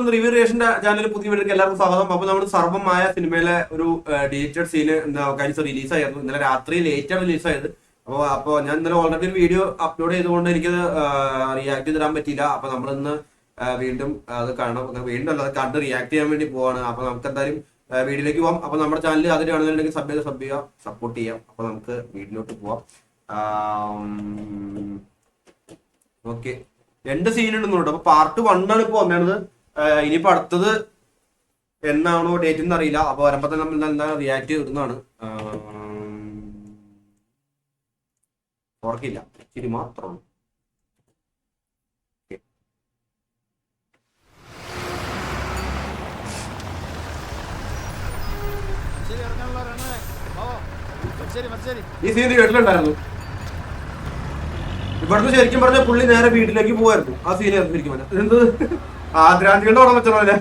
നമസ്കാരം, റിവ്യൂ റിയേഷന്റെ ചാനലിൽ പുതിയ വീഡിയോക്ക് എല്ലാവർക്കും സ്വാഗതം. അപ്പൊ നമ്മൾ സർവമായ സിനിമയിലെ ഒരു ഡിജിറ്റഡ് സീന് കഴിഞ്ഞ ദിവസം റിലീസായിരുന്നു. ഇന്നലെ രാത്രി ലേറ്റാണ് റിലീസായത്. അപ്പോൾ ഞാൻ ഇന്നലെ ഓൾറെഡി ഒരു വീഡിയോ അപ്ലോഡ് ചെയ്തുകൊണ്ട് എനിക്കത് റിയാക്ട് ചെയ്ത് തരാൻ പറ്റിയില്ല. അപ്പൊ നമ്മളിന്ന് വീണ്ടും അത് കാണാം, വീണ്ടും അല്ല, അത് കണ്ട് റിയാക്ട് ചെയ്യാൻ വേണ്ടി പോവാണ്. അപ്പൊ നമുക്ക് എന്തായാലും വീഡിയോയിലേക്ക് പോവാം. അപ്പൊ നമ്മുടെ ചാനൽ അതിൽ കാണുന്നുണ്ടെങ്കിൽ സബ് ചെയ്യുക, സപ്പോർട്ട് ചെയ്യാം. അപ്പൊ നമുക്ക് വീഡിയോയിലോട്ട് പോവാം. ഓക്കെ, 2 സീൻ ഉണ്ടെന്നുണ്ട്. അപ്പൊ പാർട്ട് 1 ആണ് ഇപ്പൊ വന്നത്. ഇനിയിപ്പോ അടുത്തത് എന്നാണോ ഡേറ്റ് എന്ന് അറിയില്ല. അപ്പൊ വരുമ്പോ തന്നെ നമ്മൾ എന്താ റിയാക്ട് ചെയ്തിരുന്നതാണ്. ഓർക്കില്ല, ശരി മാത്രമാണ്. ഈ സീൻ കേട്ടിട്ടുണ്ടായിരുന്നു. ഇവിടുന്ന് ശരിക്കും പറഞ്ഞ പുള്ളി നേരെ വീട്ടിലേക്ക് പോവായിരുന്നു. ആ സീനായിരുന്നു ശരിക്കും പറഞ്ഞ. എന്ത് ആദ്രാന്തികളുടെ ഓണം വെച്ചോളെ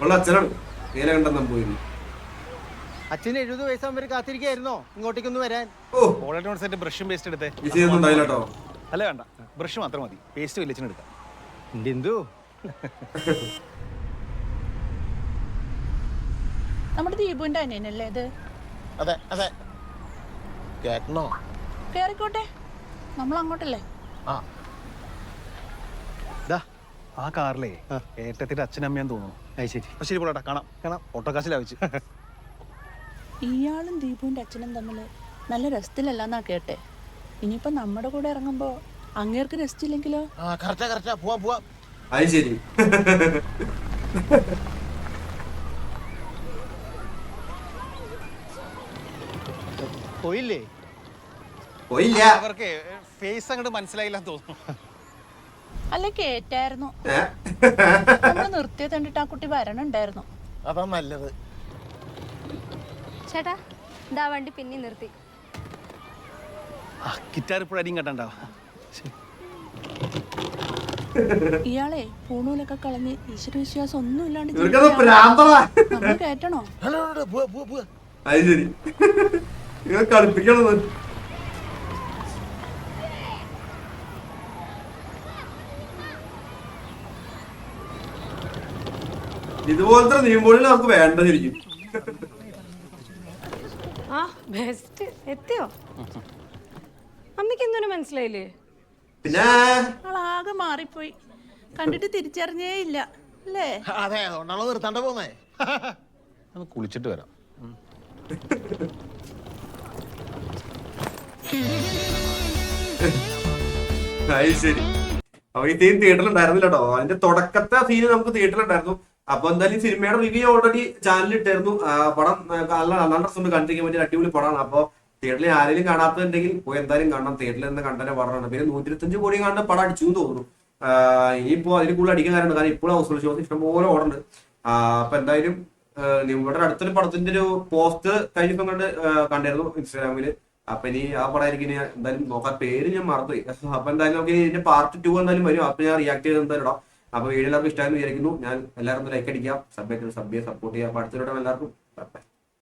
ഉള്ള അച്ഛനാണ് നീല കണ്ടെന്ന് പോയിരുന്നു. അച്ഛന് 70 വയസ്സാകുമ്പോൾ കാത്തിരിക്കായിരുന്നോ ഇങ്ങോട്ടേക്കൊന്ന് വരാൻ? ബ്രഷും പേസ്റ്റ് എടുത്തേ. ഈ സീനൊന്നും ഉണ്ടായില്ല കേട്ടോ. അല്ല വേണ്ട, ബ്രഷ് മാത്രം മതി, പേസ്റ്റ് വലിയച്ഛന് എടുക്കാം. ബിന്ദു, നമ്മുടെ ദീപുവിന്റെ അനിയനല്ലേ ഇത്? അതെ അതെ, കേട്ടണോ? കേറിക്കോട്ടെ, നമ്മൾ അങ്ങോട്ടല്ലേ. ആ കാറിലേ ഏട്ടത്തിന്റെ അച്ഛനമ്മയാന്ന് തോന്നുന്നു. ശരി ശരി, പോടാ, കാണാം കാണാം. ഓട്ടോക്കാശിലാ വെച്ച്. ഇയാളും ദീപുവിന്റെ അച്ഛനും തമ്മില് നല്ല രസത്തിലല്ലെന്നാ കേട്ടെ. ഇനിയിപ്പൊ നമ്മുടെ കൂടെ ഇറങ്ങുമ്പോ അങ്ങേർക്ക് രസിച്ചില്ലെങ്കിലോ? അത് ശരി. പോയില്ലേ? പോയില്ല. അവർക്ക് ഫേസ് അങ്ങോട്ട് മനസ്സിലായില്ലെന്ന് തോന്നുന്നു. അല്ല, കേറ്റായിരുന്നു. നമ്മള് നിർത്തിയത് കണ്ടിട്ട് ആ കുട്ടി വരണുണ്ടായിരുന്നു. അതാ നല്ലത്. ചേട്ടാ, ഇതാ വണ്ടി പിന്നെ നിർത്തി. ഗിറ്റാർ ഇപ്പോഴും കണ്ടോ? ഇയാളെ പൂണൂലൊക്കെ കളഞ്ഞ് ഈശ്വരവിശ്വാസം ഒന്നും ഇല്ലാണ്ട് നമ്മൾ കേട്ടണോ? അത് ശരി, കളിപ്പിക്കണത്. ഇതുപോലത്തെ നീമ്പോളിൽ നമുക്ക് വേണ്ടതിരിക്കും. ആ ബെസ്റ്റ് എത്തിയോ? അമ്മയ്ക്ക് എന്തൊരു മനസ്സിലായില്ലേ? പിന്നെ ആളാകെ മാറിപ്പോയി, കണ്ടിട്ട് തിരിച്ചറിഞ്ഞേ ഇല്ല അല്ലേ? അതെ, അതുകൊണ്ടാണോ നിർത്താണ്ട പോന്നേ. ഒന്ന് കുളിച്ചിട്ട് വരാം. അത് ശരി. അപ്പൊ ഈ സീൻ തിയേറ്ററിലുണ്ടായിരുന്നില്ല കേട്ടോ. അതിന്റെ തുടക്കത്തെ സീന് നമുക്ക് തിയേറ്ററിലുണ്ടായിരുന്നു. അപ്പൊ എന്തായാലും സിനിമയുടെ റിവ്യൂ ഓൾറെഡി ചാനലിൽ ഇട്ടായിരുന്നു. പടം നല്ല രസമുണ്ട്, കണ്ടിരിക്കാൻ പറ്റിയ അടിപൊളി പടമാണ്. അപ്പൊ തിയേറ്ററിൽ ആരെങ്കിലും കാണാത്തുണ്ടെങ്കിൽ പോയി എന്തായാലും കാണണം. തിയേറ്ററിൽ നിന്ന് കണ്ടതിന്റെ പടമാണ്. പിന്നെ 125 കോടി കാണുന്ന പടം അടിച്ചു എന്ന് തോന്നുന്നു. ഇനിയിപ്പോ അതിന് കൂടുതൽ അടിക്കാൻ കാര്യമുണ്ട്, കാരണം ഇപ്പോഴും ഹൗസ് ഷോസ് ഇഷ്ടംപോലെ ഓടുന്നുണ്ട്. അപ്പൊ എന്തായാലും ഇവിടെ അടുത്തൊരു പടത്തിന്റെ ഒരു പോസ്റ്റ് കഴിഞ്ഞ ദിവസം കണ്ടായിരുന്നു ഇൻസ്റ്റാഗ്രാമില്. അപ്പൊ ഇനി ആ പടമായിരിക്കും എന്തായാലും നോക്കാൻ, പേര് ഞാൻ മറന്നുപോയി. അപ്പൊ എന്തായാലും നമുക്ക് ഇതിന്റെ പാർട്ട് 2 എന്തായാലും വരും. അപ്പൊ ഞാൻ റിയാക്ട് ചെയ്ത് എന്തായാലും ഇടാം. അപ്പൊ വീഡിയോ എല്ലാവർക്കും ഇഷ്ടമായെന്ന് വിചാരിക്കുന്നു. ഞാൻ എല്ലാവരും ലൈക്ക് അടിക്കാം, സബ് ചെയ്യുക, സപ്പോർട്ട് ചെയ്യാം. അപ്പൊ അടുത്തിടെ എല്ലാവർക്കും